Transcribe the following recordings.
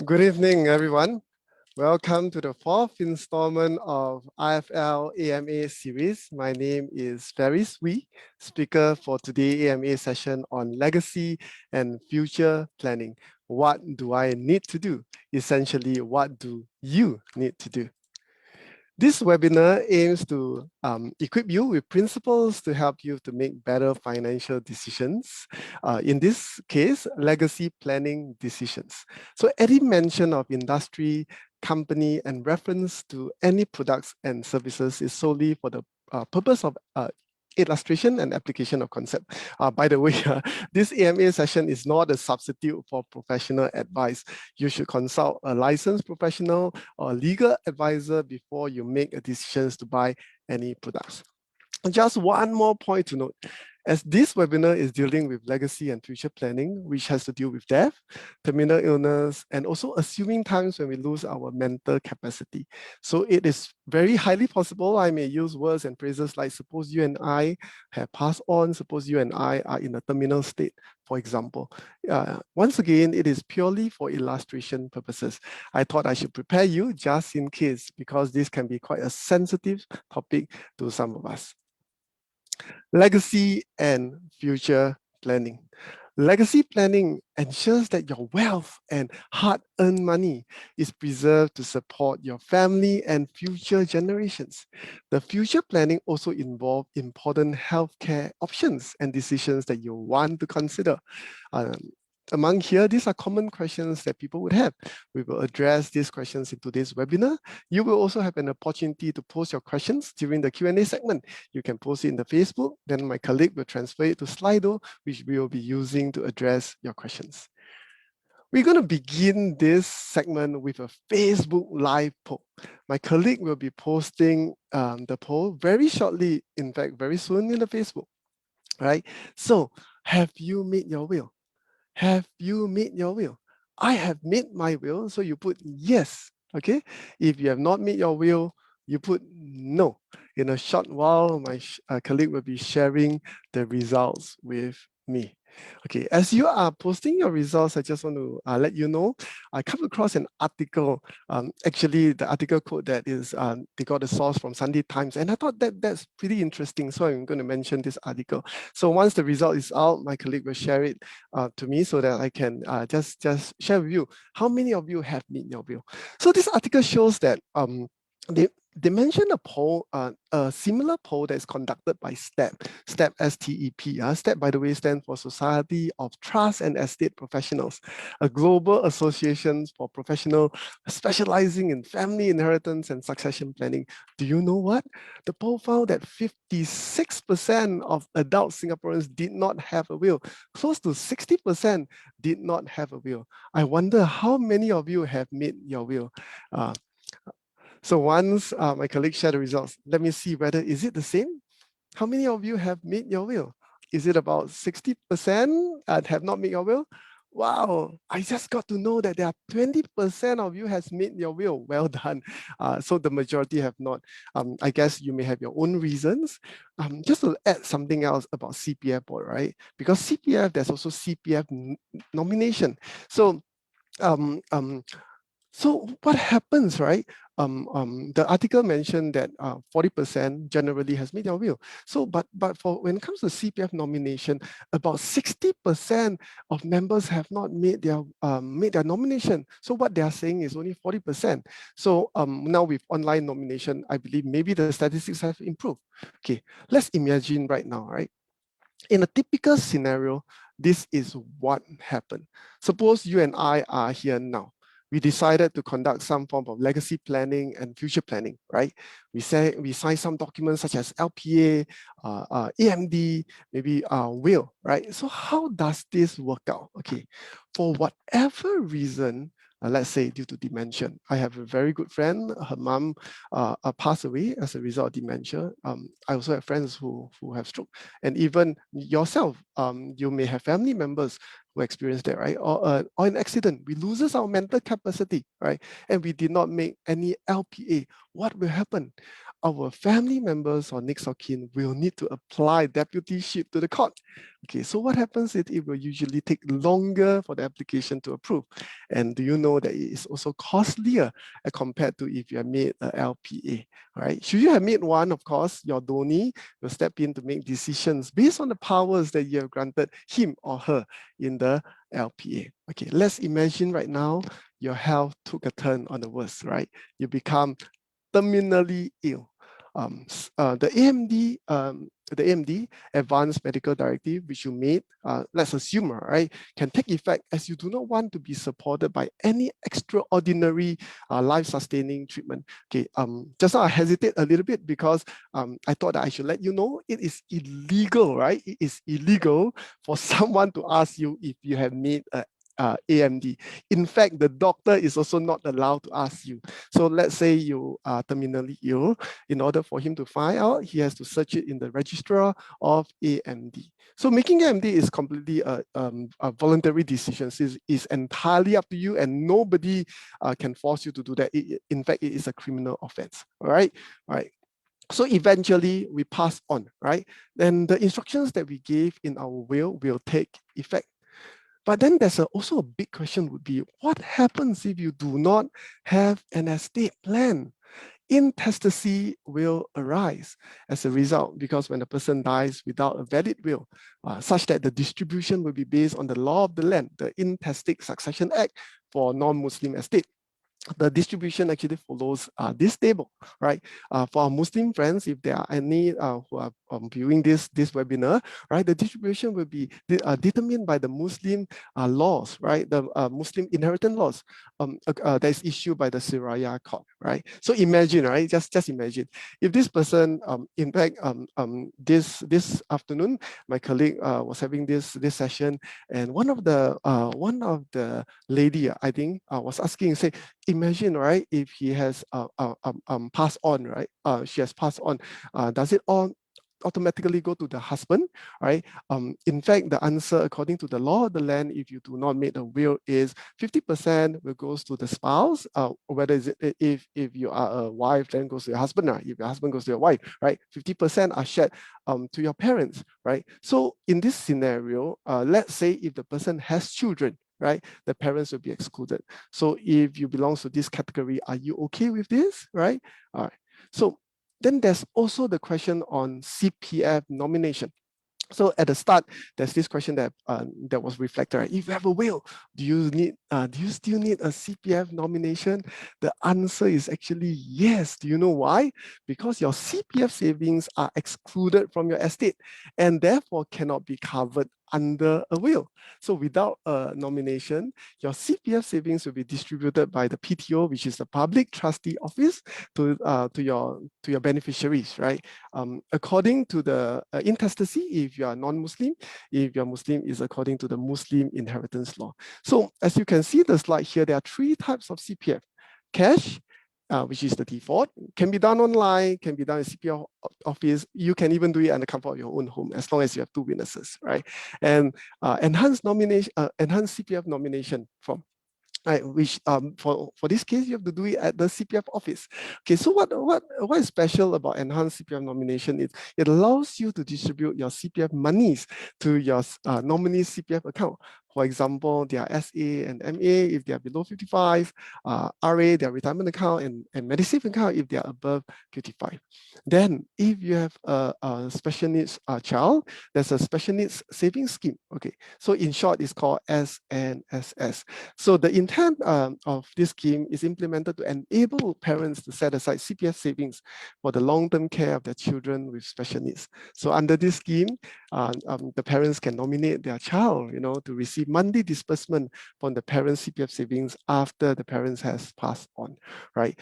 Good evening, everyone. Welcome to the fourth installment of IFL AMA series. My name is Ferris Wee, speaker for today's AMA session on legacy and future planning. What do I need to do? Essentially, what do you need to do? This webinar aims to equip you with principles to help you to make better financial decisions. In this case, legacy planning decisions. So any mention of industry, company, and reference to any products and services is solely for the purpose of illustration and application of concept. By the way, this AMA session is not a substitute for professional advice. You should consult a licensed professional or legal advisor before you make a decision to buy any products. Just one more point to note. As this webinar is dealing with legacy and future planning, which has to deal with death, terminal illness, and also assuming times when we lose our mental capacity. So it is very highly possible I may use words and phrases like suppose you and I have passed on, suppose you and I are in a terminal state, for example. Once again, it is purely for illustration purposes. I thought I should prepare you just in case, because this can be quite a sensitive topic to some of us. Legacy and future planning. Legacy planning ensures that your wealth and hard-earned money is preserved to support your family and future generations. The future planning also involves important healthcare options and decisions that you want to consider. Among here, these are common questions that people would have. We will address these questions in today's webinar. You will also have an opportunity to post your questions during the Q&A segment. You can post it in the Facebook, then my colleague will transfer it to Slido, which we will be using to address your questions. We're going to begin this segment with a Facebook Live poll. My colleague will be posting the poll very shortly, in fact, very soon in the Facebook. All right, so have you made your will? Have you made your will? I have made my will, so you put yes, okay? If you have not made your will, you put no. In a short while, my colleague will be sharing the results with me. Okay, as you are posting your results, I just want to let you know, I come across an article, actually the article code that is, they got a source from Sunday Times, and I thought that that's pretty interesting, so I'm going to mention this article. So once the result is out, my colleague will share it to me so that I can just share with you how many of you have made your will. So this article shows that they mentioned a poll, a similar poll that is conducted by STEP, S-T-E-P. STEP, by the way, stands for Society of Trust and Estate Professionals, a global association for professionals specializing in family inheritance and succession planning. Do you know what? The poll found that 56% of adult Singaporeans did not have a will. Close to 60% did not have a will. I wonder how many of you have made your will. So once my colleague shared the results, let me see whether is it the same? How many of you have made your will? Is it about 60% have not made your will? Wow, I just got to know that there are 20% of you has made your will. Well done. So the majority have not. I guess you may have your own reasons. Just to add something else about CPF board, right? Because CPF, there's also CPF nomination. So so what happens, right? The article mentioned that 40% generally has made their will. So, but for when it comes to CPF nomination, about 60% of members have not made their nomination. So what they are saying is only 40%. So now with online nomination, I believe maybe the statistics have improved. Okay, let's imagine right now, right? In a typical scenario, this is what happened. Suppose you and I are here now. We decided to conduct some form of legacy planning and future planning, right? We sign some documents such as LPA, AMD, maybe will, right? So how does this work out? Okay, for whatever reason, let's say due to dementia. I have a very good friend, her mom passed away as a result of dementia. I also have friends who have stroke, and even yourself, you may have family members who experience that, right? Or an accident, we loses our mental capacity, right? And we did not make any LPA. What will happen? our family members or next of kin will need to apply deputyship to the court. Okay, so what happens is it will usually take longer for the application to approve. And do you know that it is also costlier compared to if you have made a LPA, right? Should you have made one, of course, your donee will step in to make decisions based on the powers that you have granted him or her in the LPA. Okay, let's imagine right now your health took a turn on the worst, right? You become terminally ill. The AMD, Advanced Medical Directive, which you made, let's assume, right, can take effect as you do not want to be supported by any extraordinary life-sustaining treatment. Okay, just now I hesitate a little bit because I thought that I should let you know it is illegal, right? It is illegal for someone to ask you if you have made a AMD. In fact, the doctor is also not allowed to ask you. So let's say you are terminally ill. In order for him to find out, he has to search it in the registrar of AMD. So making AMD is completely a voluntary decision. It's entirely up to you, and nobody can force you to do that. In fact, it is a criminal offense. All right. So eventually we pass on, right? Then the instructions that we gave in our will take effect. But then there's also a big question would be, what happens if you do not have an estate plan? Intestacy will arise as a result, because when a person dies without a valid will, such that the distribution will be based on the law of the land, the Intestate Succession Act for non-Muslim estate. The distribution actually follows this table, right? For our Muslim friends, if there are any who are viewing this webinar, right, the distribution will be determined by the Muslim laws, right? The Muslim inheritance laws that is issued by the Siraya court, right? So imagine, right? Just imagine if this person, in fact, this afternoon, my colleague was having this session, and one of the lady, I think, was asking, say, imagine, right, if he has passed on, right? She has passed on. Does it all automatically go to the husband, right? In fact, the answer according to the law of the land, if you do not make a will, is 50% will goes to the spouse. Whether is it, if you are a wife, then goes to your husband. If your husband goes to your wife, right? 50% are shared to your parents, right? So in this scenario, let's say if the person has children, right, the parents will be excluded. So if you belong to this category, are you okay with this, right? All right. So then there's also the question on CPF nomination. So at the start, there's this question that that was reflected. Right? If you have a will, do you still need a CPF nomination? The answer is actually yes. Do you know why? Because your CPF savings are excluded from your estate and therefore cannot be covered under a will. So without a nomination, your CPF savings will be distributed by the PTO, which is the Public Trustee Office, to your beneficiaries, right? According to the intestacy, if you are non-Muslim, if you're Muslim, is according to the Muslim inheritance law. So as you can see the slide here, there are three types of CPF. Cash, which is the default, can be done online, can be done in CPF office. You can even do it in the comfort of your own home, as long as you have two witnesses, right? And enhanced CPF nomination form. Right, which for this case you have to do it at the CPF office. Okay, so what is special about enhanced CPF nomination is it allows you to distribute your CPF monies to your nominee CPF account. For example, their SA and MA if they are below 55, RA their retirement account, and Medisave account if they are above 55. Then, if you have a special needs child, there's a special needs savings scheme. Okay, so in short, it's called SNSS. So the intent of this scheme is implemented to enable parents to set aside CPF savings for the long-term care of their children with special needs. So under this scheme, the parents can nominate their child, to receive monthly disbursement from the parents' CPF savings after the parents has passed on, right?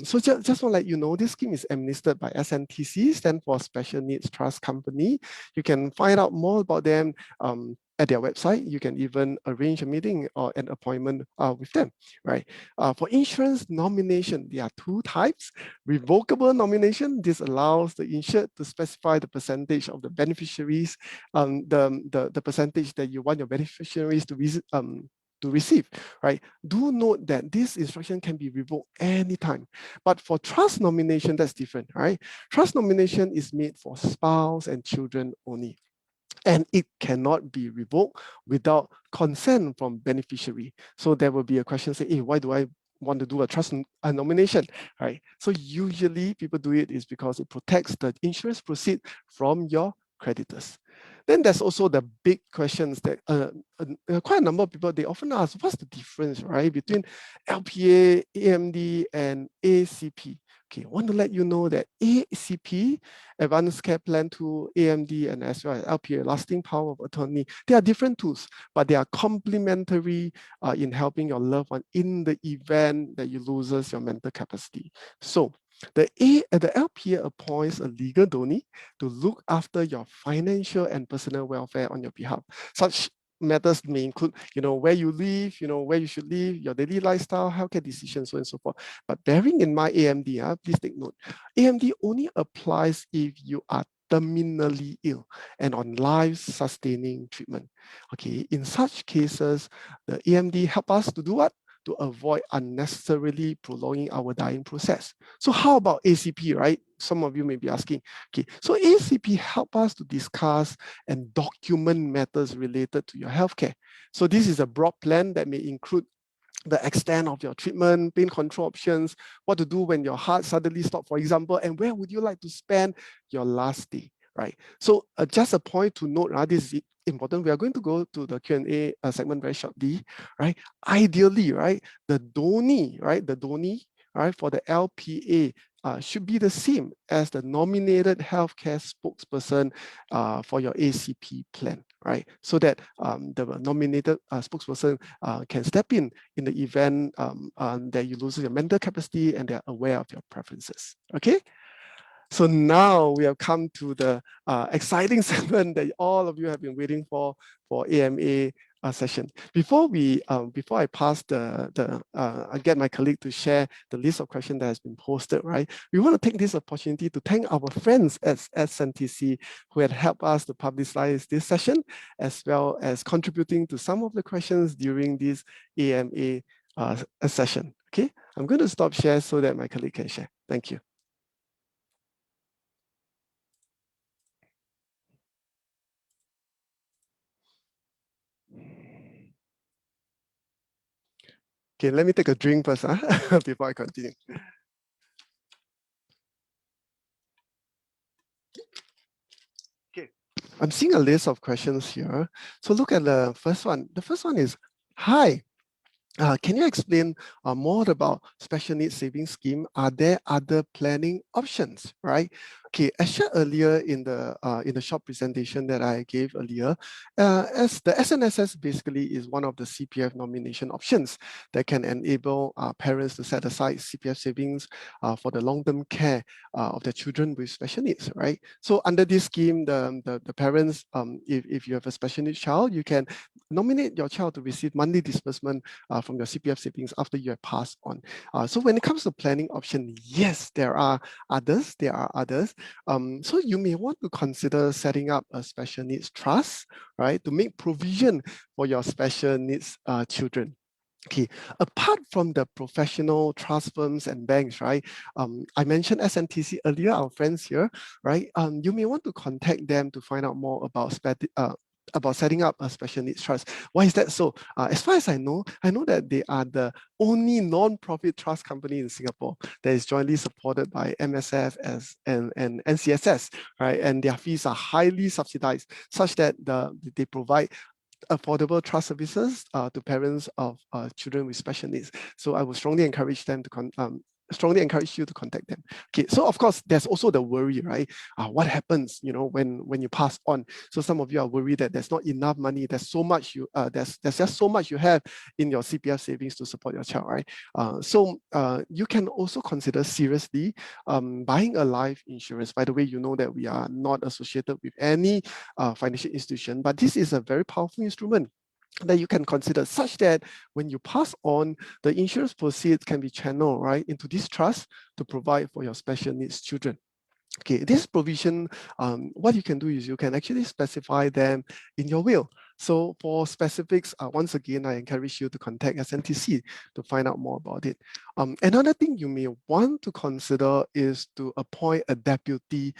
So just want to let you know, this scheme is administered by SNTC, stand for Special Needs Trust Company. You can find out more about them at their website. You can even arrange a meeting or an appointment with them, right? For insurance nomination, there are two types. Revocable nomination, this allows the insured to specify the percentage of the beneficiaries, the percentage that you want your beneficiaries to visit, to receive, right? Do note that this instruction can be revoked anytime. But for trust nomination, that's different, right? Trust nomination is made for spouse and children only, and it cannot be revoked without consent from beneficiary. So there will be a question say, hey, why do I want to do a trust nomination, right? So usually people do it is because it protects the insurance proceeds from your creditors. Then there's also the big questions that quite a number of people, they often ask, what's the difference, right, between LPA, AMD, and ACP? Okay, I want to let you know that ACP, Advanced Care Plan 2, AMD, and as well as LPA, Lasting Power of Attorney, they are different tools, but they are complementary in helping your loved one in the event that you loses your mental capacity. So the LPA appoints a legal donee to look after your financial and personal welfare on your behalf. Such matters may include, where you live, where you should live, your daily lifestyle, healthcare decisions, so on and so forth. But bearing in mind AMD, please take note, AMD only applies if you are terminally ill and on life-sustaining treatment. Okay, in such cases, the AMD help us to do what? To avoid unnecessarily prolonging our dying process. So how about ACP, right? Some of you may be asking. Okay, so ACP help us to discuss and document matters related to your healthcare. So this is a broad plan that may include the extent of your treatment, pain control options, what to do when your heart suddenly stops, for example, and where would you like to spend your last day, right? So just a point to note, this is important. We are going to go to the Q&A segment very shortly, right? Ideally, right, the donee, right, for the LPA should be the same as the nominated healthcare spokesperson for your ACP plan, right? So that the nominated spokesperson can step in the event that you lose your mental capacity and they're aware of your preferences, okay? So now we have come to the exciting segment that all of you have been waiting for AMA session. Before I pass I get my colleague to share the list of questions that has been posted, right? We want to take this opportunity to thank our friends at SNTC who had helped us to publicize this session, as well as contributing to some of the questions during this AMA session. Okay, I'm going to stop share so that my colleague can share. Thank you. Okay, let me take a drink first before I continue. Okay, I'm seeing a list of questions here. So look at the first one. The first one is, hi, can you explain more about special needs savings scheme? Are there other planning options, right? Okay, as shared earlier in the short presentation that I gave earlier, as the SNSS basically is one of the CPF nomination options that can enable parents to set aside CPF savings for the long-term care of their children with special needs, right? So under this scheme, the parents, if you have a special needs child, you can nominate your child to receive monthly disbursement from your CPF savings after you have passed on. So when it comes to planning option, yes, there are others. So you may want to consider setting up a special needs trust, right, to make provision for your special needs children. Okay, apart from the professional trust firms and banks, right? I mentioned SNTC earlier, our friends here, right? You may want to contact them to find out more about setting up a special needs trust. Why is that so? As far as I know that they are the only non-profit trust company in Singapore that is jointly supported by MSF and NCSS, right? And their fees are highly subsidized, such that they provide affordable trust services to parents of children with special needs. So I would strongly encourage them to strongly encourage you to contact them. Okay, so of course there's also the worry, right? What happens, when you pass on? So some of you are worried that there's not enough money. There's so much there's just so much you have in your CPF savings to support your child, right? So you can also consider seriously buying a life insurance. By the way, you know that we are not associated with any financial institution, but this is a very powerful instrument that you can consider, such that when you pass on, the insurance proceeds can be channeled right into this trust to provide for your special needs children. Okay, this provision, what you can do is you can actually specify them in your will. So for specifics, once again, I encourage you to contact SNTC to find out more about it. Another thing you may want to consider is to appoint a deputy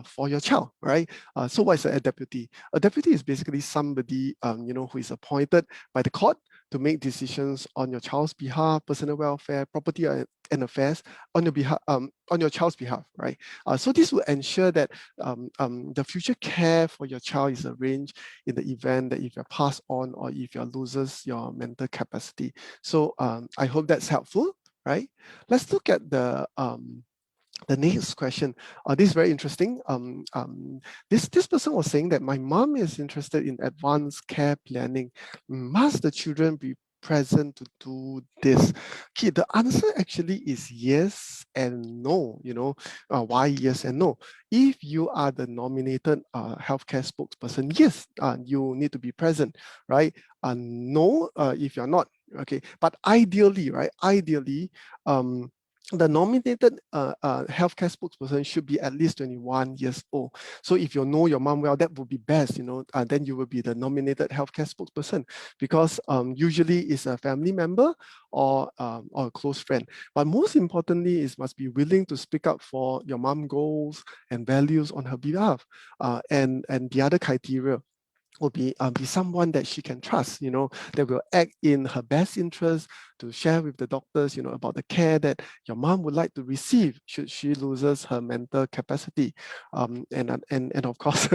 for your child, right? So what is a deputy? A deputy is basically somebody who is appointed by the court to make decisions on your child's behalf, personal welfare, property and affairs on your behalf, on your child's behalf, right? So this will ensure that the future care for your child is arranged in the event that if you're passed on or if you loses your mental capacity. So I hope that's helpful, right? Let's look at the next question. This is very interesting. This person was saying that my mom is interested in advanced care planning. Must the children be present to do this? Okay, the answer actually is yes and no. Why yes and no? If you are the nominated healthcare spokesperson, yes, you need to be present, right? No, if you're not. Okay, but ideally, right? Ideally, the nominated healthcare spokesperson should be at least 21 years old. So if you know your mom well, that would be best, then you will be the nominated healthcare spokesperson, because usually it's a family member or a close friend. But most importantly, is must be willing to speak up for your mom goals and values on her behalf. And the other criteria will be someone that she can trust, that will act in her best interest to share with the doctors, about the care that your mom would like to receive should she loses her mental capacity. And of course,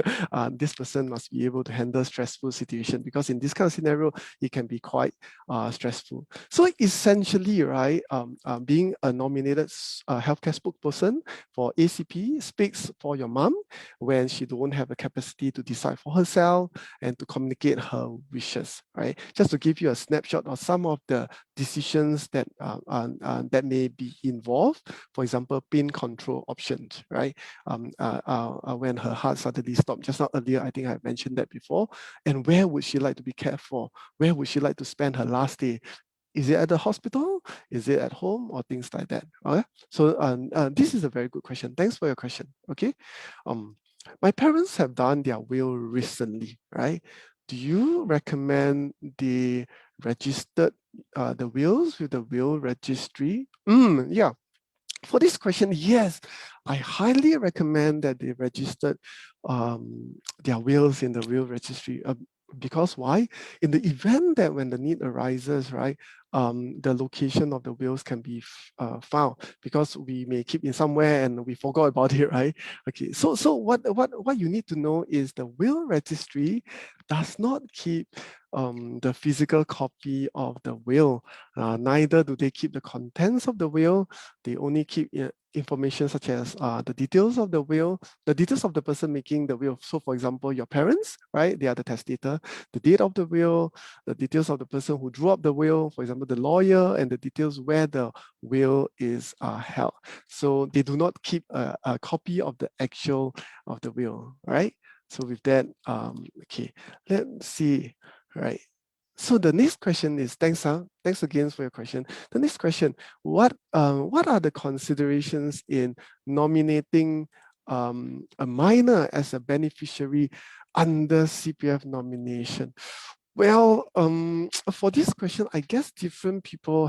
this person must be able to handle stressful situation, because in this kind of scenario, it can be quite stressful. So essentially, right, being a nominated healthcare spokesperson for ACP speaks for your mom when she don't have the capacity to decide for herself and to communicate her wishes, right? Just to give you a snapshot of some of the decisions that that may be involved. For example, pain control options, right? When her heart suddenly stopped. Just now earlier, I think I mentioned that before. And where would she like to be cared for? Where would she like to spend her last day? Is it at the hospital? Is it at home, or things like that? Okay. So this is a very good question. Thanks for your question. Okay. My parents have done their will recently, right? Do you recommend they registered the wills with the will registry? Yeah. For this question, yes, I highly recommend that they registered their wills in the will registry. Because why? In the event that when the need arises, right, the location of the wills can be found, because we may keep in somewhere and we forgot about it, right? Okay, so what you need to know is the will registry does not keep the physical copy of the will. Neither do they keep the contents of the will. They only keep information such as the details of the will, the details of the person making the will. So for example, your parents, right? They are the testator, the date of the will, the details of the person who drew up the will, for example, the lawyer, and the details where the will is held. So they do not keep a copy of the actual of the will, right? So with that, okay, let's see, right? So the next question is, thanks again for your question. The next question, what are the considerations in nominating a minor as a beneficiary under CPF nomination? Well, for this question, I guess different people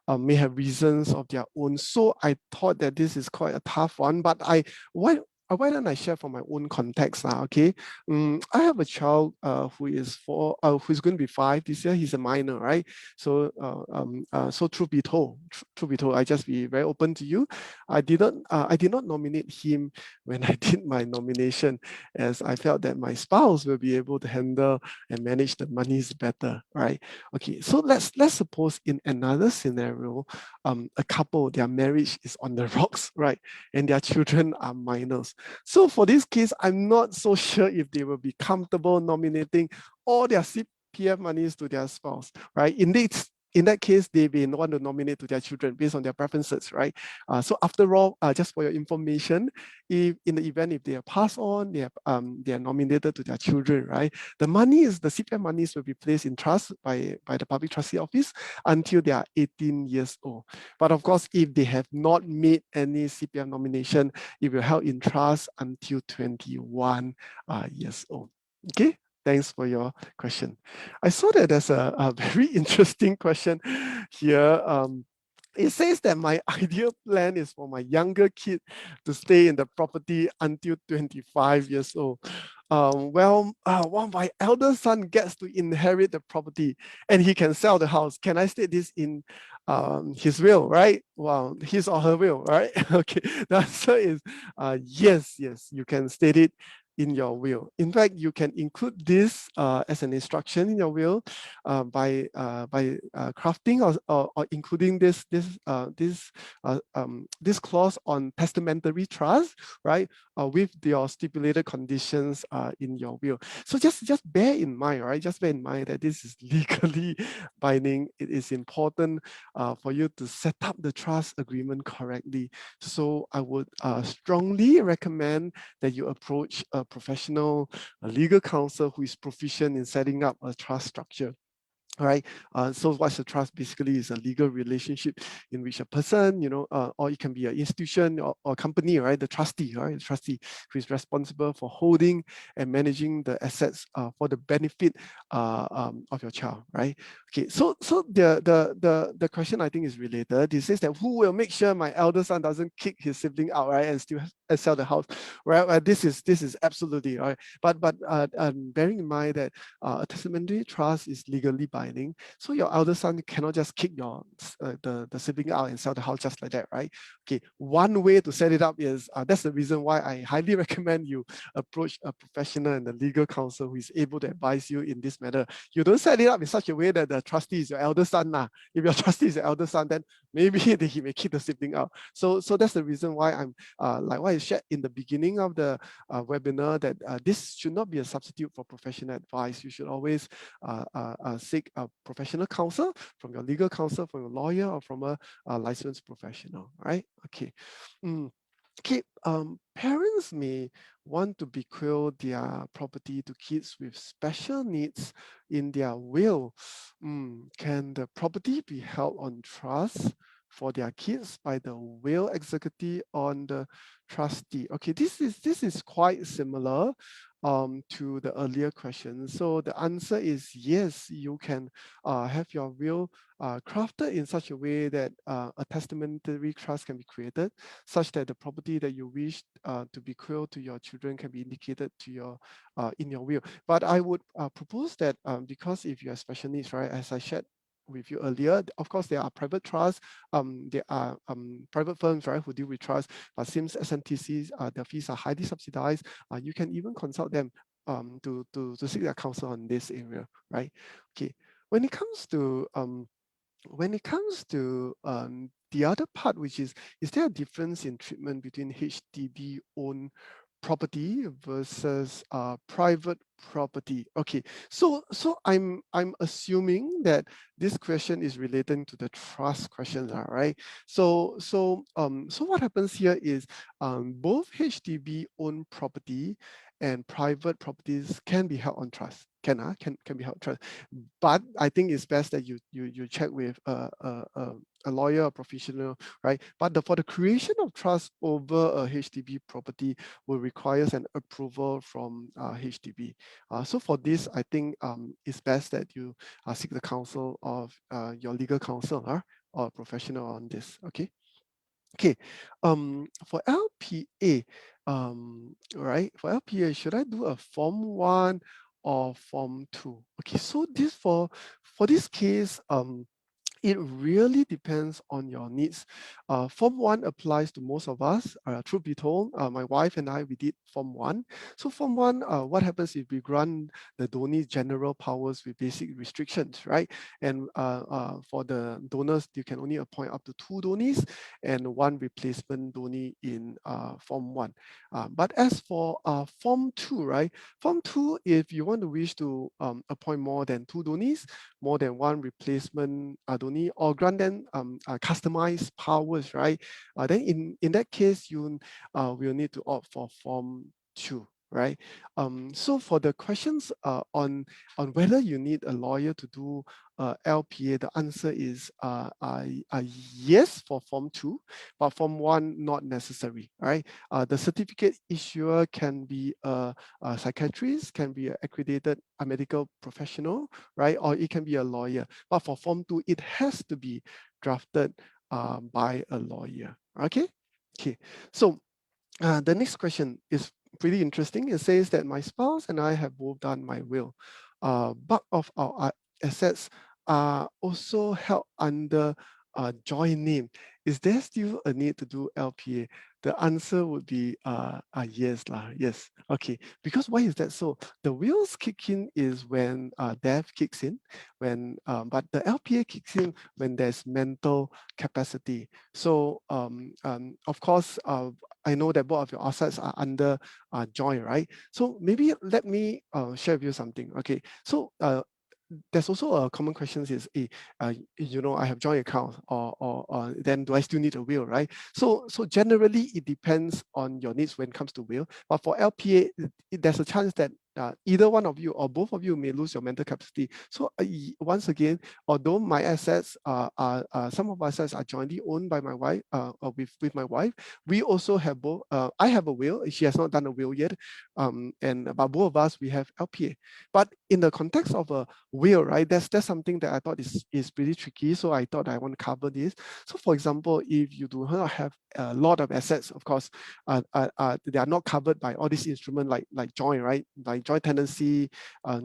may have reasons of their own. So I thought that this is quite a tough one, but why don't I share from my own context now? Okay, I have a child who is who's going to be 5 this year. He's a minor, right? So, so truth be told, I just be very open to you. I did not nominate him when I did my nomination, as I felt that my spouse will be able to handle and manage the monies better, right? Okay, so let's suppose in another scenario, a couple, their marriage is on the rocks, right? And their children are minors. So for this case, I'm not so sure if they will be comfortable nominating all their CPF monies to their spouse, right? In that case, they may want to nominate to their children based on their preferences, right? So after all, just for your information, if in the event if they are passed on, they are nominated to their children, right? The CPF monies will be placed in trust by the public trustee office until they are 18 years old. But of course, if they have not made any CPF nomination, it will held in trust until 21 years old. Okay. Thanks for your question. I saw that there's a very interesting question here. It says that my ideal plan is for my younger kid to stay in the property until 25 years old. While my elder son gets to inherit the property and he can sell the house. Can I state this in his will, right? Well, his or her will, right? Okay, the answer is yes, you can state it in your will. In fact, you can include this as an instruction in your will by crafting or including this clause on testamentary trust, right? With your stipulated conditions in your will. So just bear in mind, right? Just bear in mind that this is legally binding. It is important for you to set up the trust agreement correctly. So I would strongly recommend that you approach a professional, a legal counsel who is proficient in setting up a trust structure. All right. So what's a trust basically is a legal relationship in which a person, or it can be an institution or company, right? The trustee, right? The trustee who is responsible for holding and managing the assets for the benefit of your child, right? Okay. So the question I think is related. It says that who will make sure my elder son doesn't kick his sibling out, right, and still sell the house, right? This is absolutely right. But bearing in mind that a testamentary trust is legally binding, so your elder son cannot just kick the sibling out and sell the house just like that, right? Okay, one way to set it up is that's the reason why I highly recommend you approach a professional and a legal counsel who is able to advise you in this matter. You don't set it up in such a way that the trustee is your elder son. If your trustee is your elder son, then maybe he may kick the sibling out. So that's the reason why I'm like what I shared in the beginning of the webinar, that this should not be a substitute for professional advice. You should always seek a professional counsel from your legal counsel, from a lawyer, or from a licensed professional, right? Okay. Okay, parents may want to bequeath their property to kids with special needs in their will. Can the property be held on trust for their kids by the will executor on the trustee? Okay, this is quite similar to the earlier question. So the answer is yes, you can have your will crafted in such a way that a testamentary trust can be created, such that the property that you wish to bequeath to your children can be indicated to your in your will. But I would propose that because if you have special needs, right, as I shared with you earlier, of course there are private trusts, there are private firms, right, who deal with trusts. But since SMTCs, their fees are highly subsidized, you can even consult them to seek their counsel on this area, right? Okay. When it comes to the other part, which is there a difference in treatment between HDB owned property versus private property? Okay, so I'm assuming that this question is relating to the trust question, right? So what happens here is both HDB owned property and private properties can be held on trust. Can be held trust, but I think it's best that you check with a lawyer, a professional, right? But for the creation of trust over a HDB property will requires an approval from HDB. So for this, I think it's best that you seek the counsel of your legal counsel or professional on this. Okay. Okay, for LPA, right? For LPA, should I do a Form 1 or Form 2? Okay, so for this case, it really depends on your needs. Form 1 applies to most of us. Truth be told, my wife and I, we did Form 1. So Form 1, what happens if we grant the donee general powers with basic restrictions, right? And for the donors, you can only appoint up to 2 donees and 1 replacement donee in Form 1. But as for Form 2, right? Form 2, if you want to wish to appoint more than 2 donees, more than 1 replacement donee, or grant them customized powers, right? Then in that case, you will need to opt for Form 2, right? So for the questions on whether you need a lawyer to do LPA, the answer is yes for Form 2, but Form 1 not necessary, right? The certificate issuer can be a psychiatrist, can be an accredited a medical professional, right? Or it can be a lawyer. But for Form 2, it has to be drafted by a lawyer, okay? Okay, so the next question is pretty interesting. It says that my spouse and I have both done my will. Bulk of our assets are also held under a joint name. Is there still a need to do LPA? The answer would be yes, yes. Okay, because why is that so? The wills kick in is when death kicks in, but the LPA kicks in when there's mental capacity. So of course, I know that both of your assets are under joint, right? So maybe let me share with you something. Okay, so there's also a common question is, I have joint account, or then do I still need a will, right? So generally it depends on your needs when it comes to will. But for LPA, there's a chance that either one of you or both of you may lose your mental capacity. So once again, although my assets some of my assets are jointly owned by my wife, with my wife, we also have both. I have a will. She has not done a will yet, but both of us we have LPA. But in the context of a will, right? That's something that I thought is pretty tricky. So I thought I want to cover this. So for example, if you do not have a lot of assets, of course, they are not covered by all these instruments like joint, right? Like joint tenancy,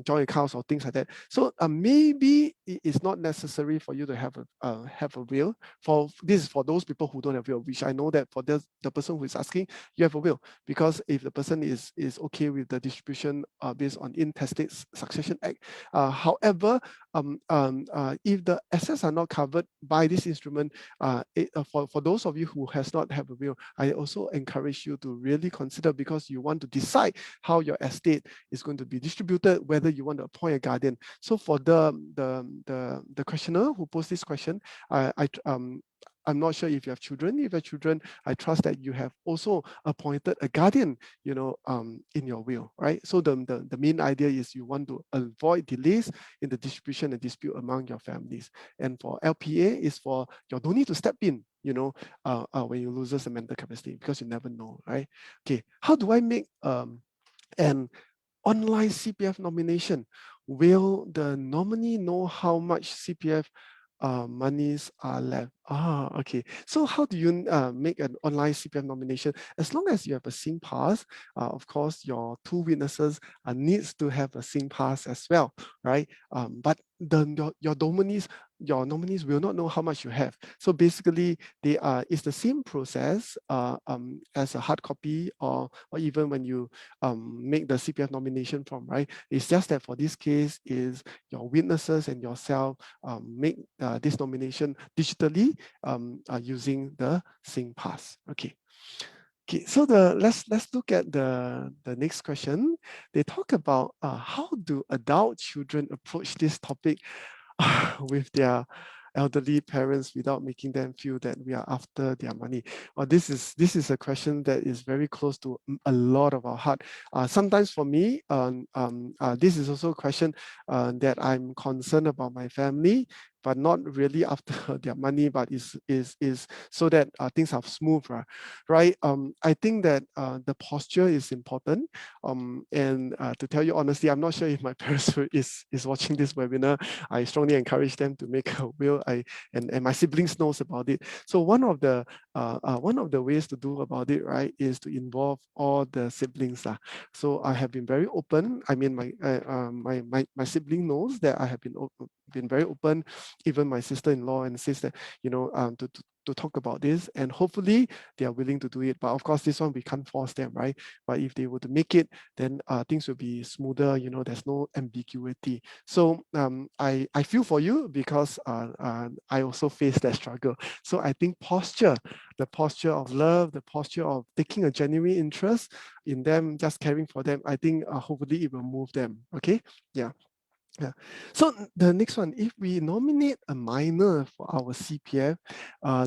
joint accounts or things like that. So maybe it is not necessary for you to have a will. For this is for those people who don't have a will, which I know that for the person who is asking, you have a will, because if the person is okay with the distribution based on intestate succession act. However, if the assets are not covered by this instrument, for those of you who has not have a will, I also encourage you to really consider, because you want to decide how your estate is going to be distributed, whether you want to appoint a guardian. So for the questioner who posed this question, I'm not sure if you have children. If you have children, I trust that you have also appointed a guardian, in your will, right? So the main idea is you want to avoid delays in the distribution and dispute among your families. And for LPA is for you don't need to step in, when you loses the mental capacity, because you never know, right? Okay, how do I make an online CPF nomination? Will the nominee know how much CPF monies are left? Okay. So how do you make an online CPF nomination? As long as you have a SingPass, of course, your two witnesses needs to have a SingPass as well, right? But your nominees will not know how much you have. So basically, it's the same process as a hard copy, or even when you make the CPF nomination form, right? It's just that for this case is your witnesses and yourself make this nomination digitally using the SingPass. Okay. Okay, so let's look at the next question. They talk about how do adult children approach this topic with their elderly parents without making them feel that we are after their money. This is a question that is very close to a lot of our heart. Sometimes for me, this is also a question that I'm concerned about my family, but not really after their money, but is so that things are smooth, right? I think that the posture is important. And to tell you honestly, I'm not sure if my parents is watching this webinar. I strongly encourage them to make a will. And my siblings knows about it. So one of the ways to do about it, right, is to involve all the siblings. So I have been very open. I mean, my sibling knows that I have been very open, even my sister-in-law, and says that, to talk about this, and hopefully they are willing to do it. But of course, this one we can't force them, right? But if they were to make it, then things will be smoother. There's no ambiguity. So I feel for you, because I also face that struggle. So I think the posture of love, the posture of taking a genuine interest in them, just caring for them, I think hopefully it will move them. Okay, yeah. Yeah. So the next one, if we nominate a minor for our CPF,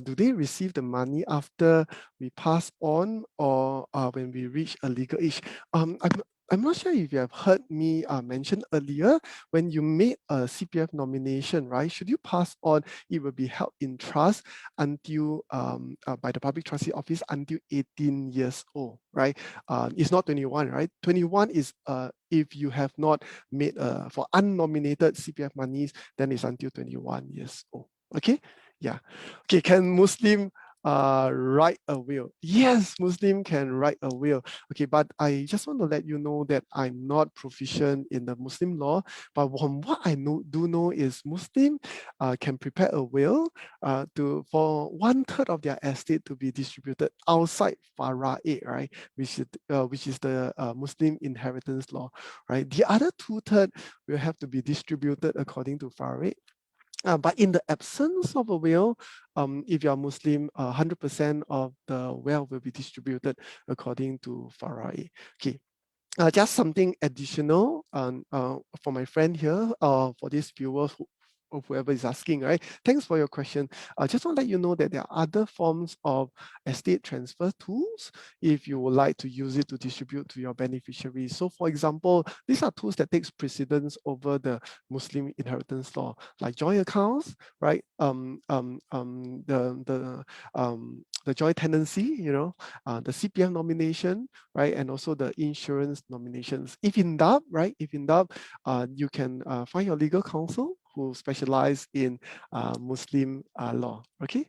do they receive the money after we pass on, or when we reach a legal age? I'm not sure if you have heard me mention earlier, when you made a CPF nomination, right, should you pass on, it will be held in trust until by the public trustee office until 18 years old, right? It's not 21, right? 21 is if you have not made for unnominated CPF monies, then it's until 21 years old. Okay, yeah. Okay, can Muslim write a will? Yes, Muslim can write a will. Okay, but I just want to let you know that I'm not proficient in the Muslim law, but from what I do know is Muslim can prepare a will for 1/3 of their estate to be distributed outside Fara'id, right? Which is the Muslim inheritance law, right? The other 2/3 will have to be distributed according to Fara'id. But in the absence of a will, if you're Muslim, 100% of the wealth will be distributed according to Fara'i. Okay. Just something additional for my friend here, for these viewers or whoever is asking, right? Thanks for your question. I just want to let you know that there are other forms of estate transfer tools if you would like to use it to distribute to your beneficiaries. So for example, these are tools that takes precedence over the Muslim inheritance law, like joint accounts, right? The joint tenancy, the CPF nomination, right? And also the insurance nominations. If in doubt, right? If in doubt, you can find your legal counsel who specialize in Muslim law. Okay.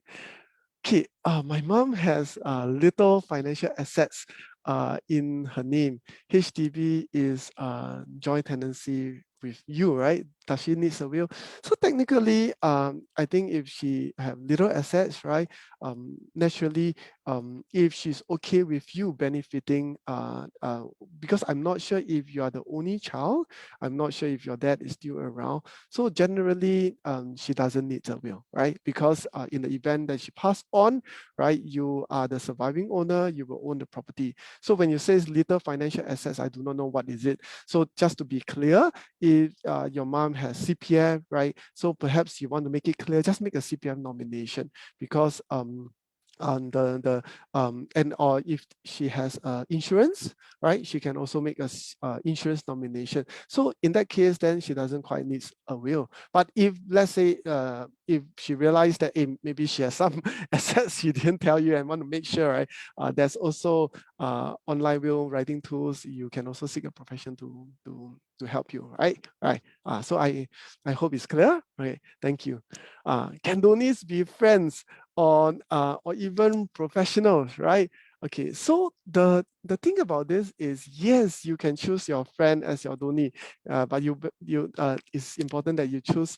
Okay. My mom has little financial assets in her name. HDB is joint tenancy with you, right? Does she need a will? So technically, I think if she have little assets, right? Naturally, if she's okay with you benefiting, because I'm not sure if you are the only child, I'm not sure if your dad is still around. So generally, she doesn't need a will, right? Because in the event that she passed on, right, you are the surviving owner, you will own the property. So when you say little financial assets, I do not know what is it. So just to be clear, if your mom has CPF, right? So perhaps you want to make it clear, just make a CPF nomination because and or if she has insurance, right, she can also make a insurance nomination. So in that case, then she doesn't quite need a will. But if let's say if she realized that maybe she has some assets she didn't tell you and want to make sure, right, there's also online will writing tools. You can also seek a profession to help you, right. So I hope it's clear. Okay, thank you. Can donees be friends or even professionals, right? Okay, so the thing about this is, yes, you can choose your friend as your donee, but it's important that you choose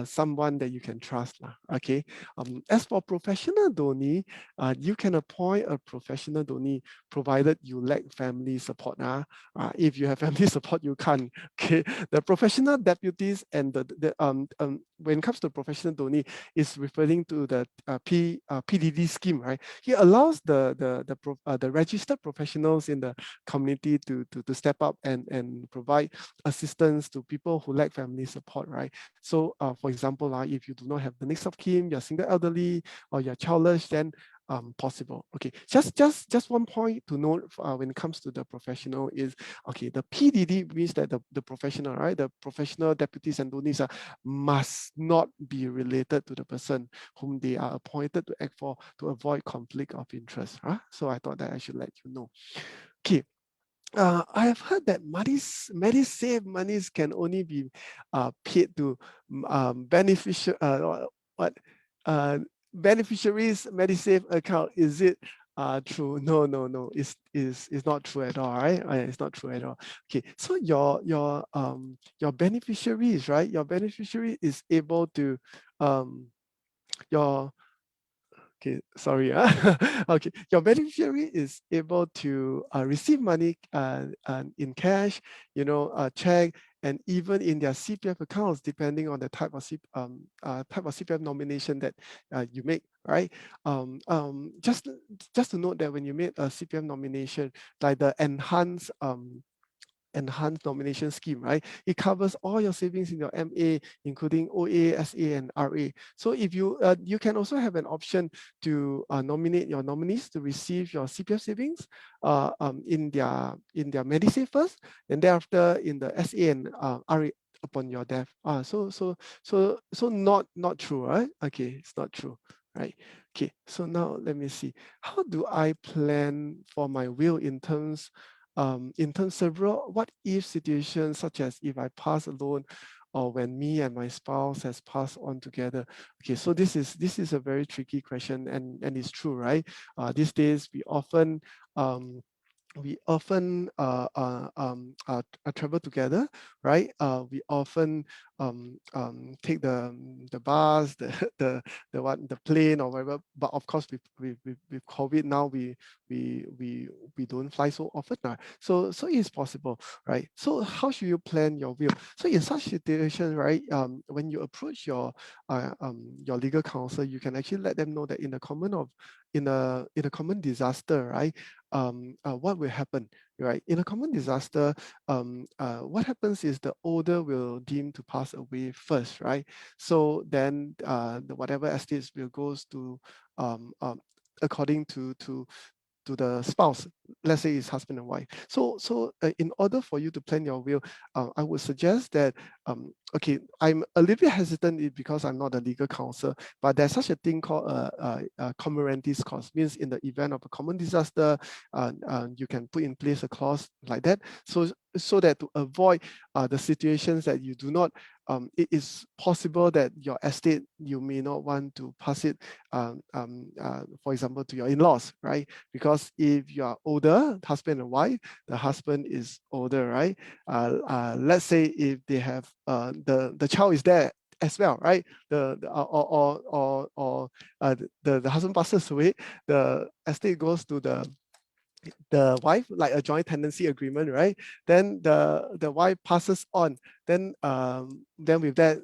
someone that you can trust. Okay. As for professional donee, you can appoint a professional donee provided you lack family support. If you have family support, you can't. Okay, the professional deputies and when it comes to professional donee, is referring to the PDD scheme, right? He allows the registered professionals in the community to step up and provide assistance to people who lack family support, right? So, for example, if you do not have the next of kin, you're single elderly, or you're childless, then possible. Okay, just one point to note when it comes to the professional is, okay, the PDD means that the professional, right, the professional deputies and donees must not be related to the person whom they are appointed to act for, to avoid conflict of interest. So I thought that I should let you know. Okay. I have heard that Medisave monies can only be paid to beneficial beneficiaries Medisave account. Is it true? No, it's not true at all, right? It's not true at all. Okay, so your beneficiaries, right? Your beneficiary is able to your okay, sorry. Okay, your beneficiary is able to receive money in cash, check, and even in their CPF accounts, depending on the type of CPF nomination that you make, right? Just to note that when you make a CPF nomination, like the enhanced enhanced nomination scheme, right? It covers all your savings in your MA, including OA, SA, and RA. So if you you can also have an option to nominate your nominees to receive your CPF savings in their Medisave first, and thereafter in the SA and RA upon your death. So not true, right? Okay, it's not true, right? Okay, so now let me see. How do I plan for my will in terms several what if situations, such as if I pass alone or when me and my spouse has passed on together? Okay, so this is a very tricky question, and it's true, right? These days we often travel together, right? We often take the bus, the plane or whatever. But of course, with COVID now, we don't fly so often now. So it's possible, right? So how should you plan your will? So in such situation, right? When you approach your legal counsel, you can actually let them know that in a common disaster, right? What will happen, right? In a common disaster, what happens is the older will deem to pass away first, right? So then whatever estates will goes to according to the spouse, let's say it's husband and wife. So in order for you to plan your will, I would suggest that, okay, I'm a little bit hesitant because I'm not a legal counsel, but there's such a thing called a commorantis clause. Means in the event of a common disaster, you can put in place a clause like that, so that to avoid the situations that you do not, it is possible that your estate, you may not want to pass it, for example, to your in-laws, right? Because if you are older, husband and wife, the husband is older, right? Let's say if they have the child is there as well, right? The husband passes away, the estate goes to the wife, like a joint tenancy agreement, right? Then the wife passes on. Then with that,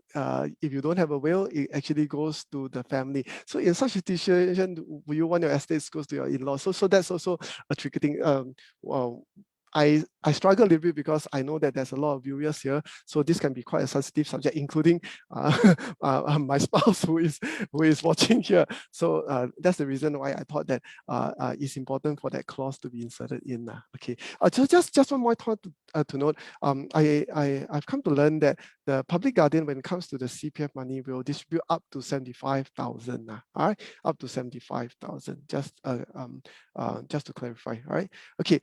if you don't have a will, it actually goes to the family. So in such a situation, will you want your estates goes to your in-law? So that's also a tricky thing. Well, I struggle a little bit because I know that there's a lot of viewers here, so this can be quite a sensitive subject, including my spouse who is watching here. So that's the reason why I thought that it's important for that clause to be inserted in. Okay, just one more thought to note. I've come to learn that the public guardian, when it comes to the CPF money, will distribute up to 75,000. All right, up to 75,000. Just to clarify. All right. Okay.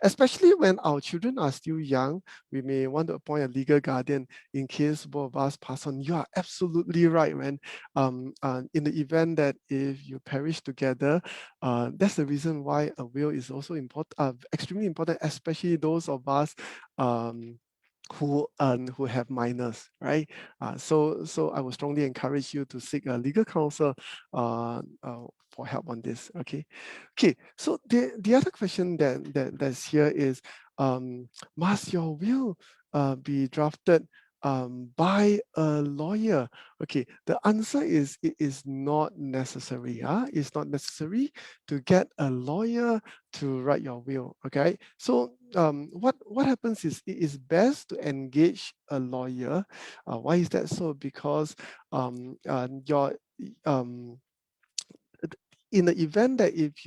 Especially when our children are still young, we may want to appoint a legal guardian in case both of us pass on. You are absolutely right, man. In the event that if you perish together, that's the reason why a will is also important, extremely important, especially those of us who have minors, right? So I would strongly encourage you to seek a legal counsel for help on this. Okay. So the other question that's here is, must your will be drafted by a lawyer? Okay, the answer is it is not necessary. It's not necessary to get a lawyer to write your will. Okay, so what happens is it is best to engage a lawyer. Why is that so? Because your in the event that if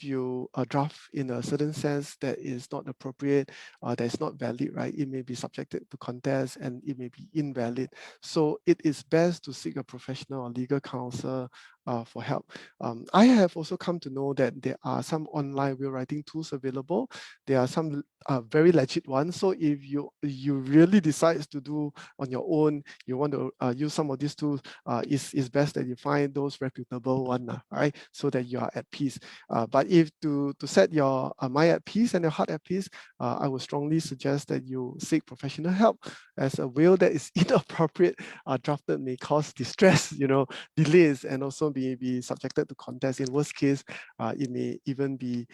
you draft in a certain sense that is not appropriate, that is not valid, right? It may be subjected to contest and it may be invalid. So it is best to seek a professional or legal counsel for help. I have also come to know that there are some online will writing tools available. There are some very legit ones. So if you really decide to do on your own, you want to use some of these tools, it's best that you find those reputable ones, right? So that you are at peace. But if to set your mind at peace and your heart at peace, I would strongly suggest that you seek professional help, as a will that is inappropriate drafted may cause distress, delays, and also be subjected to contest. In worst case, it may even be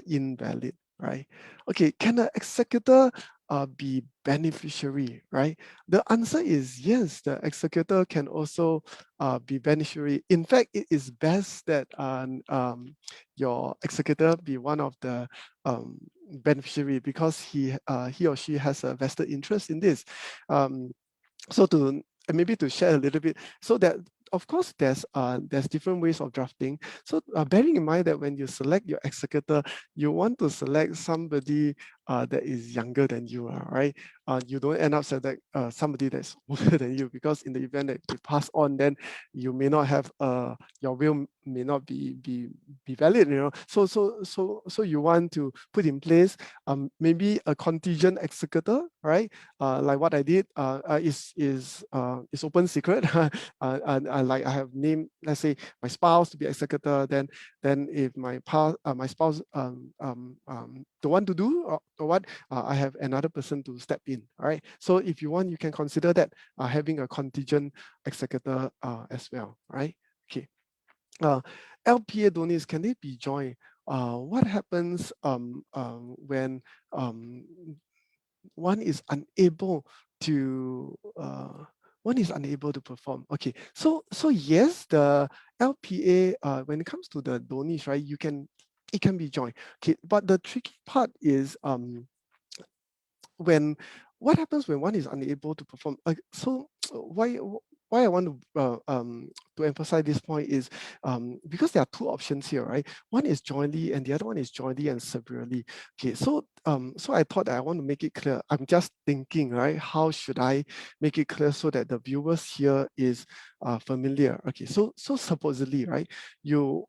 invalid. right? Okay, can an executor be beneficiary, right? The answer is yes, the executor can also be beneficiary. In fact, it is best that your executor be one of the beneficiary because he or she has a vested interest in this. So to maybe to share a little bit, so that of course there's different ways of drafting. So bearing in mind that when you select your executor, you want to select somebody that is younger than you are, right? You don't end up select somebody that's older than you, because in the event that you pass on, then you may not have your will may not be valid, you know. So you want to put in place maybe a contingent executor, right? Like what I did is open secret. Like I have named, let's say, my spouse to be executor. Then if my spouse don't want to do or what, I have another person to step in. All right. So if you want, you can consider that having a contingent executor as well. Right. Okay. Uh, LPA donors, can they be joined? What happens when um, one is unable to perform? Okay, so yes, the LPA when it comes to the donees, right, it can be joined. Okay, but the tricky part is when what happens when one is unable to perform. So why I want to emphasize this point is because there are two options here, right? One is jointly and the other one is jointly and severally. Okay, so I thought that I want to make it clear. I'm just thinking, right? How should I make it clear so that the viewers here is familiar? Okay, so supposedly, right? You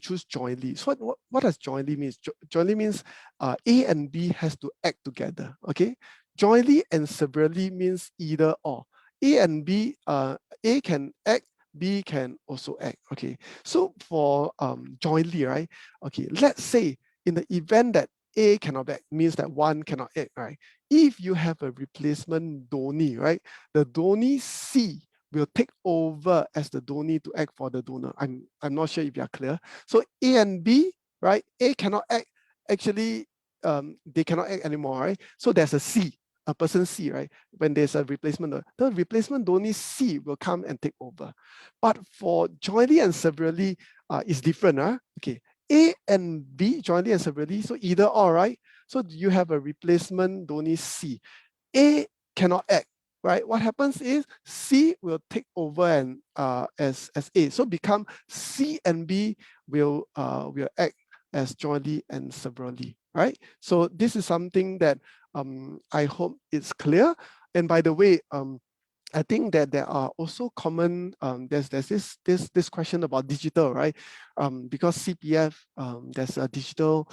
choose jointly. So what does jointly means? Jointly means A and B has to act together. Okay, jointly and severally means either or. A and B, A can act, B can also act. Okay, so for jointly, right? Okay, let's say in the event that A cannot act, means that one cannot act, right? If you have a replacement donee, right? The donee C will take over as the donee to act for the donor. I'm not sure if you are clear. So A and B, right? A cannot act. Actually, they cannot act anymore, right? So there's a C, a person C, right? When there's a replacement, the replacement donee C will come and take over. But for jointly and severally, it's different, huh? Okay, A and B jointly and severally, so either or, right? So you have a replacement donee C. A cannot act, right? What happens is C will take over and as A. So become C and B will act as jointly and severally, right? So this is something that I hope it's clear. And by the way, I think that there are also common, there's this question about digital, right? Because CPF, there's a digital,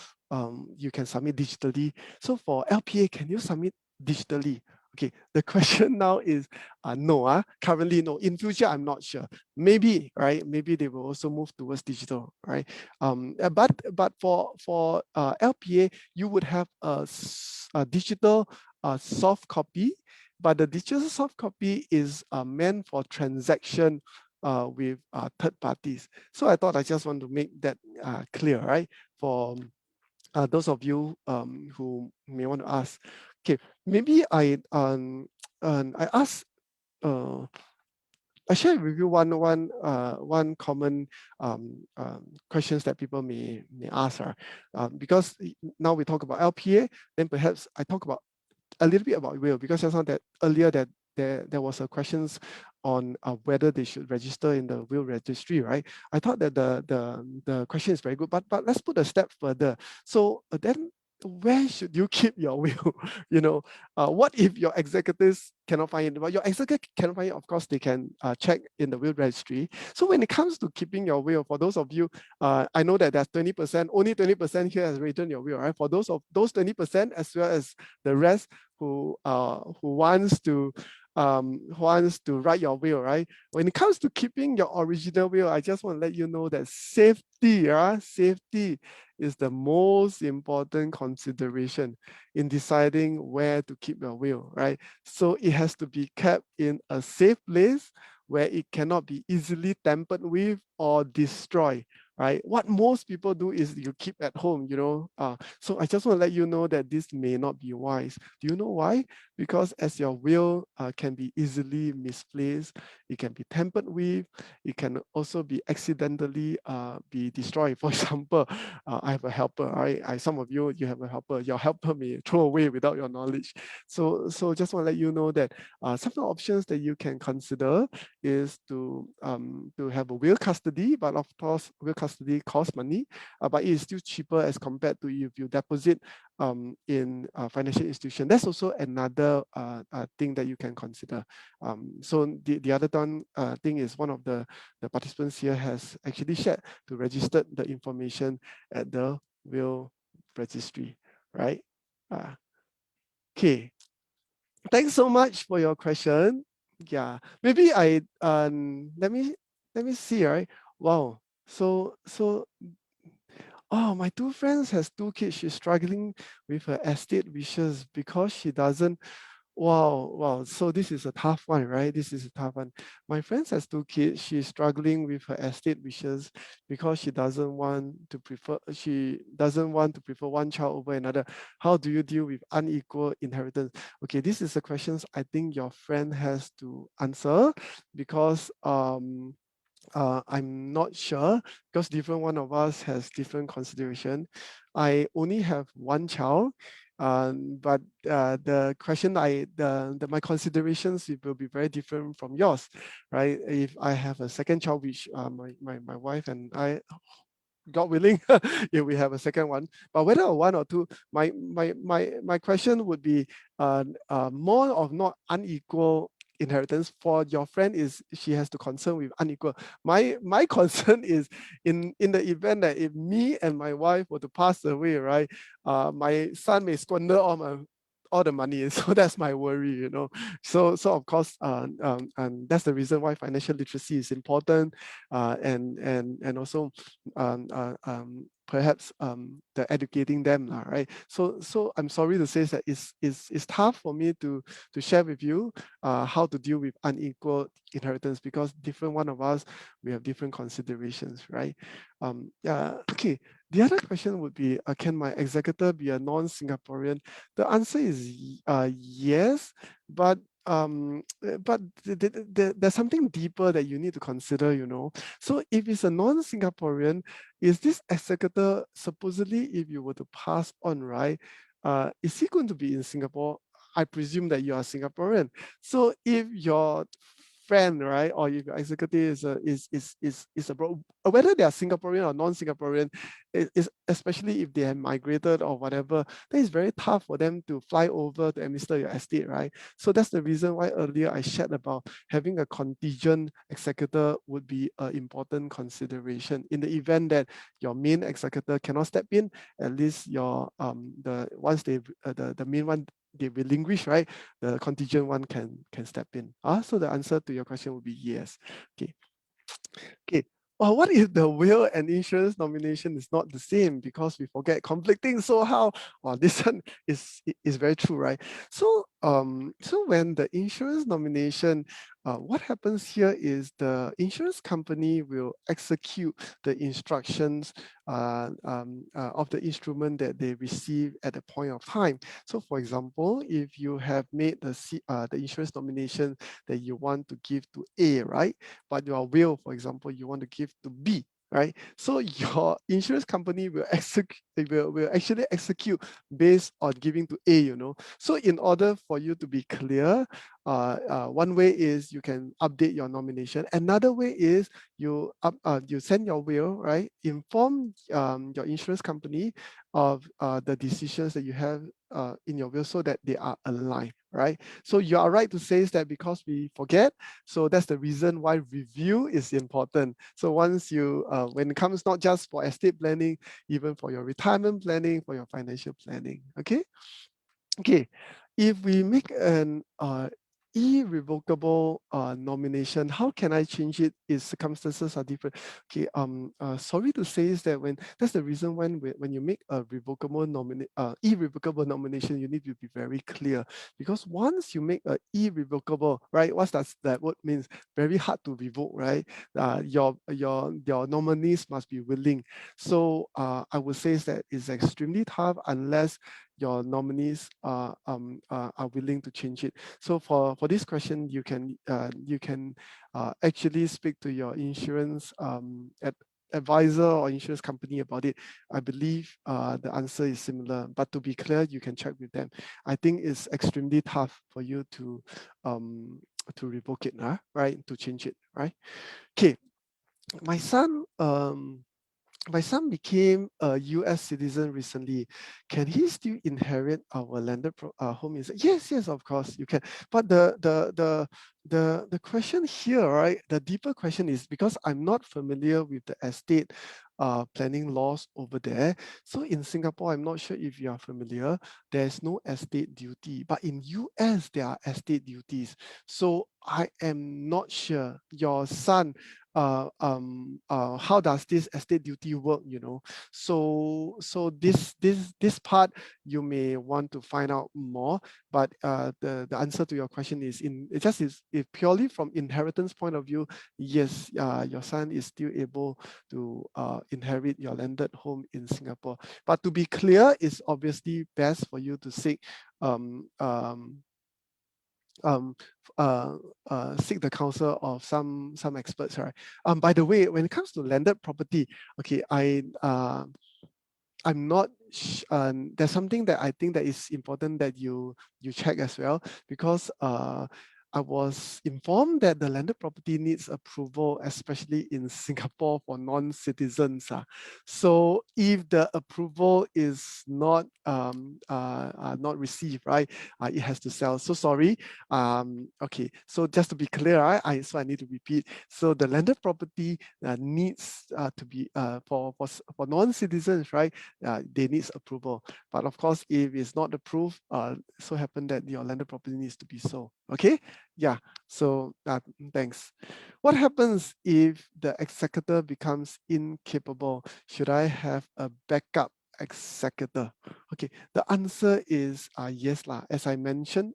you can submit digitally. So for LPA, can you submit digitally? Okay, the question now is no, currently no. In future, I'm not sure. Maybe, right? Maybe they will also move towards digital, right? But for LPA, you would have a digital soft copy, but the digital soft copy is meant for transaction with third parties. So I thought I just want to make that clear, right? For those of you who may want to ask. Okay, maybe I ask I share with you one common questions that people may ask, because now we talk about LPA, then perhaps I talk about a little bit about will, because just now that earlier that there was a questions on whether they should register in the will registry, right? I thought that the question is very good, but let's put a step further. So then where should you keep your will? You know, what if your executors cannot find it? Well, your executor cannot find it, of course, they can check in the will registry. So when it comes to keeping your will, for those of you, I know that there's 20%, only 20% here has written your will, right? For those 20%, as well as the rest who wants to write your will, right? When it comes to keeping your original will, I just want to let you know that safety is the most important consideration in deciding where to keep your will, right? So it has to be kept in a safe place where it cannot be easily tampered with or destroyed, right? What most people do is you keep at home, so I just want to let you know that this may not be wise. Do you know why? Because as your will can be easily misplaced, it can be tampered with, it can also be accidentally be destroyed. For example, I have a helper, right? Some of you have a helper. Your helper may throw away without your knowledge. So just want to let you know that some of the options that you can consider is to have a will custody, but of course, will custody costs money, but it is still cheaper as compared to if you deposit in a financial institution. That's also another thing that you can consider. So the other thing is one of the participants here has actually shared to register the information at the will registry, right? Okay, thanks so much for your question. Yeah, maybe let me see, right? Wow. So oh, my two friends has two kids. She's struggling with her estate wishes because she doesn't. Wow. So this is a tough one, right? This is a tough one. My friend has two kids. She's struggling with her estate wishes because she doesn't want to prefer one child over another. How do you deal with unequal inheritance? Okay, this is the questions I think your friend has to answer because I'm not sure because different one of us has different consideration. I only have one child, but the question my considerations it will be very different from yours, right? If I have a second child, which my wife and I, God willing, if we have a second one. But whether a one or two, my question would be more of not unequal inheritance. For your friend is she has to concern with unequal. My concern is in the event that if me and my wife were to pass away, right, my son may squander all the money. So that's my worry. So of course, and that's the reason why financial literacy is important, and also perhaps the educating them, right? So I'm sorry to say that it's tough for me to share with you how to deal with unequal inheritance because different one of us we have different considerations, right? Yeah. Okay. The other question would be, can my executor be a non-Singaporean? The answer is yes, but there's something deeper that you need to consider. So if it's a non-Singaporean, is this executor supposedly, if you were to pass on, right, is he going to be in Singapore? I presume that you are Singaporean. So if your friend, right, or if your executive is abroad, whether they are Singaporean or non-Singaporean, is especially if they have migrated or whatever, then it's very tough for them to fly over to administer your estate, right? So that's the reason why earlier I shared about having a contingent executor would be an important consideration. In the event that your main executor cannot step in, at least your the once they the main one they relinquish, right? The contingent one can step in. So the answer to your question would be yes. Okay. Okay. Well, what if the will and insurance nomination is not the same because we forget conflicting? So how? Well, this one is very true, right? So when the insurance nomination, what happens here is the insurance company will execute the instructions of the instrument that they receive at the point of time. So, for example, if you have made the insurance nomination that you want to give to A, right? But your will, for example, you want to give to B, right? So your insurance company will will actually execute based on giving to A. So in order for you to be clear, one way is you can update your nomination. Another way is you send your will, right? Inform your insurance company of the decisions that you have in your will so that they are aligned, right? So you are right to say is that because we forget, so that's the reason why review is important. So once you, when it comes not just for estate planning, even for your retirement planning, for your financial planning, okay? Okay, if we make an irrevocable nomination. How can I change it if circumstances are different? Okay, sorry to say is that that's the reason when you make a irrevocable nomination, you need to be very clear, because once you make a irrevocable, right? What does that word means? Very hard to revoke, right? Your nominees must be willing. So I would say is that it's extremely tough unless your nominees are willing to change it. So for this question, you can actually speak to your insurance advisor or insurance company about it. I believe the answer is similar, but to be clear, you can check with them. I think it's extremely tough for you to revoke it, right? To change it, right? Okay, my son became a US citizen recently. Can he still inherit our landed home? Yes, yes, of course you can. But the question here, right? The deeper question is, because I'm not familiar with the estate planning laws over there. So in Singapore, I'm not sure if you are familiar, there's no estate duty, but in US there are estate duties. So I am not sure your son, how does this estate duty work, so this part you may want to find out more, but the answer to your question is if purely from inheritance point of view, yes, your son is still able to inherit your landed home in Singapore. But to be clear, it's obviously best for you to seek um, seek the counsel of some experts, right? By the way, when it comes to landed property, okay, I'm not. There's something that I think that is important that you check as well, because I was informed that the landed property needs approval, especially in Singapore for non-citizens. So if the approval is not received, right, it has to sell. So sorry. Okay, so just to be clear, I need to repeat. So the landed property needs to be for non-citizens, right? They need approval. But of course, if it's not approved, so happen that your landed property needs to be sold. Okay, yeah. So thanks. What happens if the executor becomes incapable? Should I have a backup executor? Okay, the answer is yes lah. As I mentioned,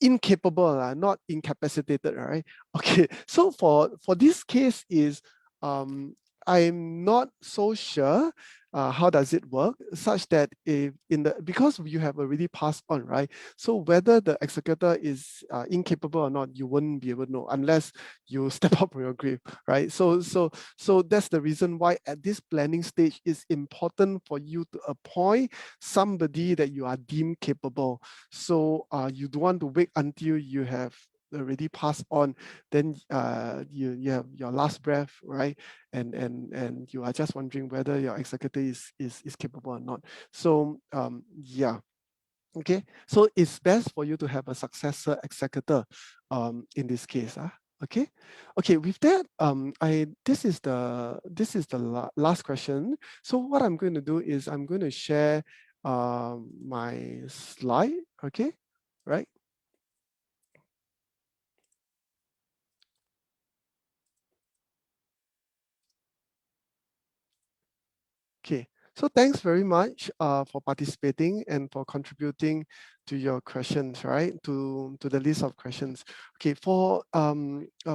incapable, not incapacitated, right? Okay, so for this case is I'm not so sure how does it work, such that if because you have already passed on, right? So whether the executor is incapable or not, you wouldn't be able to know unless you step up from your grave, right? So that's the reason why at this planning stage it's important for you to appoint somebody that you are deemed capable. So you don't want to wait until you have already passed on, then you have your last breath, right? And you are just wondering whether your executor is capable or not. So yeah. Okay, so it's best for you to have a successor executor in this case. Okay, with that, this is the last question. So what I'm going to do is I'm going to share my slide. Okay, right? Okay, so thanks very much for participating and for contributing to your questions, right? To the list of questions. Okay,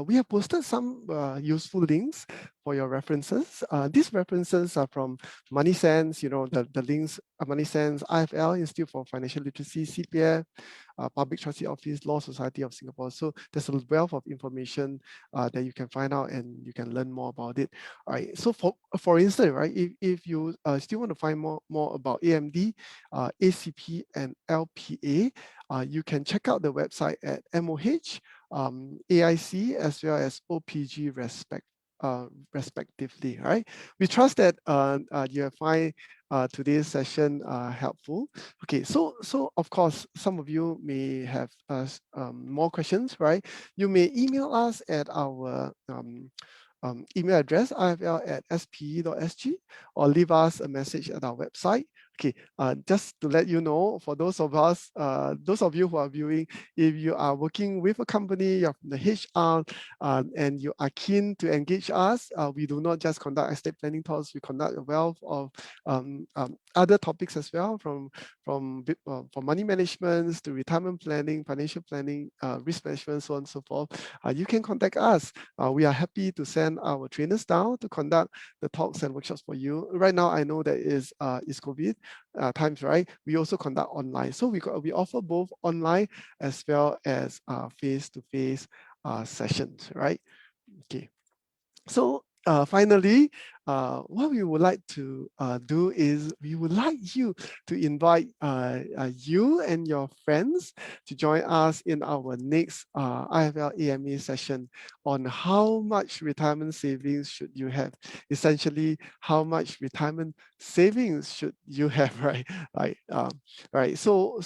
we have posted some useful links for your references. These references are from MoneySense, the links are MoneySense, IFL, Institute for Financial Literacy, CPF, Public Trustee Office, Law Society of Singapore. So there's a wealth of information that you can find out and you can learn more about it. All right. So for instance, right, if you still want to find more about AMD, ACP, and LPA, you can check out the website at MOH, AIC, as well as OPG respectively. Right. We trust that you find today's session helpful. Okay, so of course, some of you may have more questions, right? You may email us at our email address, ifl@spe.sg, or leave us a message at our website. Okay, just to let you know, for those of us, those of you who are viewing, if you are working with a company, you're from the HR, and you are keen to engage us, we do not just conduct estate planning talks, we conduct a wealth of other topics as well, from money management to retirement planning, financial planning, risk management, so on and so forth. You can contact us. We are happy to send our trainers down to conduct the talks and workshops for you. Right now, I know that is COVID times, right? We also conduct online. So we offer both online as well as face-to-face sessions, right? Okay. So finally, what we would like to do is we would like you to invite you and your friends to join us in our next IFL AMA session on how much retirement savings should you have. Essentially, how much retirement savings should you have, right? Right. So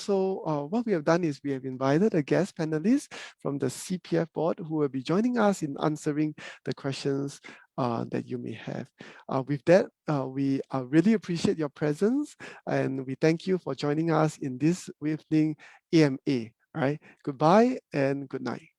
what we have done is we have invited a guest panelist from the CPF board who will be joining us in answering the questions that you may have. With that, we really appreciate your presence and we thank you for joining us in this evening AMA. All right, goodbye and good night.